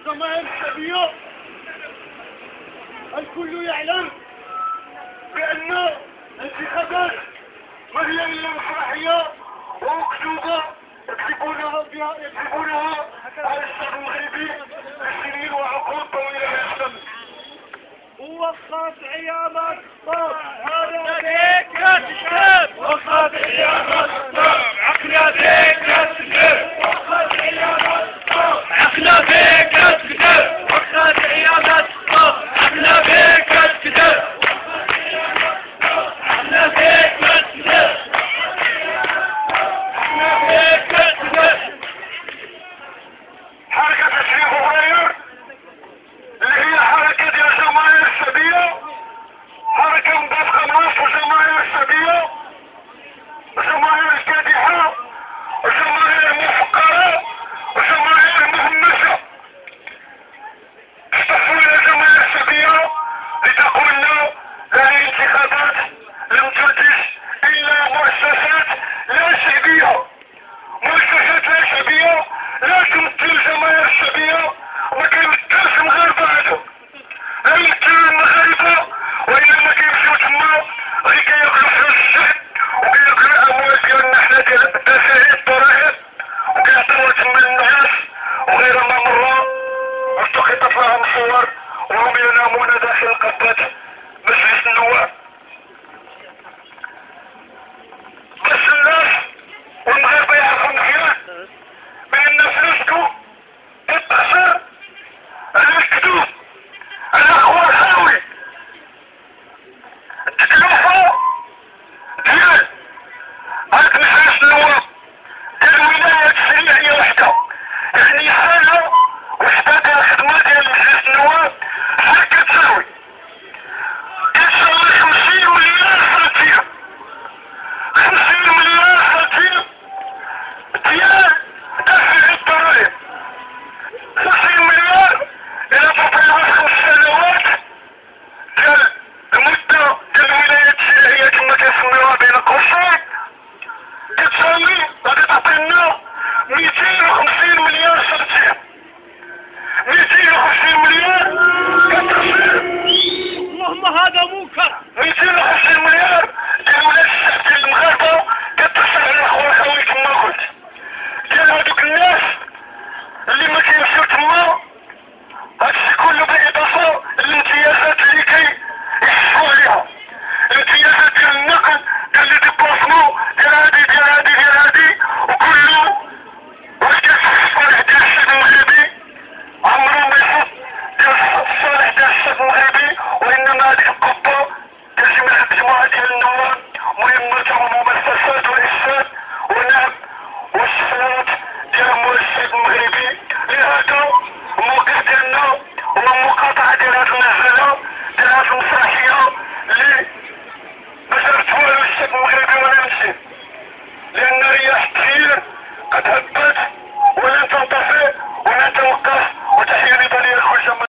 الضمائر الشعبية الكل يعلم بأن الانتخابات ما هي إلا مسرحية ومكتوبة يكذبونها على الشعب المغربي لسنين وعقود طويلة يا الشمس. ووقت ايامك طاب عليك يا تكذب وقت ايامك طاب عقنا بيك يا تكذب وقت ايامك طاب عقنا بيك يا تكذب وقت ايامك طاب عقنا بيك يا تكذب عقنا بيك يا تكذب عقنا بيك يا تكذب. حركة 20 فبراير اللي هي حركة ديال الجماهير الشعبية، حركة مدافعة نصف الجماهير الشعبية، الجماهير الكادحة، الجماهير المفقرة، الجماهير المهمشة. استحوا إلى الجماهير الشعبية لتقول لنا هذه انتخابات لم تنتج إلا مؤسسات لا شعبية، مؤسسات لا شعبية لا تمثل الجماهير الشعبية وما كيمثلش المغاربة هذا، لا يمثل المغاربة وإنما كيمشيو تما غير كياكلو فلوس الشعب وكياكلو الأموال ديالنا حنا ديال الدفاعي الضرائب وكيعطيوها تما للناس وغير ما مرة التقطت لهم صور وهم ينامون داخل قبة مجلس النواب. بس الناس والمغاربة يعرفوا مزيان بأن فلوسكم تتقصر على الكذوب، على أخبار هاوي، التكلفة ديال هاد مجلس النواب ديال الولاية التشريعية وحدة، يعني حالة وحدة ديال الخدمة ديال مجلس النواب شحال كتساوي؟ كتساوي 50 مليار سنتية، 50 مليار سنتية ديال دافع الضرائب، 50 مليار إلى تطبيق 5 سنوات ديال المدة ديال الولاية التشريعية كما كيسميوها بين قوسين كتساوي غادي تعطينا 250 مليار سنتية، 250 مليار كتخسر اللهم هذا منكر 250 مليار ديال ولاية الشعب ديال المغاربة كتخسر على الأخوان هاوي كما قلت، ديال هادوك الناس اللي ما كيمشيو تما. هادشي كله بالإضافة للامتيازات اللي كيحصلوا عليها، الامتيازات ديال النقل ديال لي ديبلاسمون ديال هادي ديال هادي ديال هادي وكله واش كيصح الصالح ديال الشعب المغربي؟ عمرو ما يصح ديال الصالح ديال الشعب المغربي، وإنما هاديك القبة ديال جماعة ديال النواب مهمتهم هما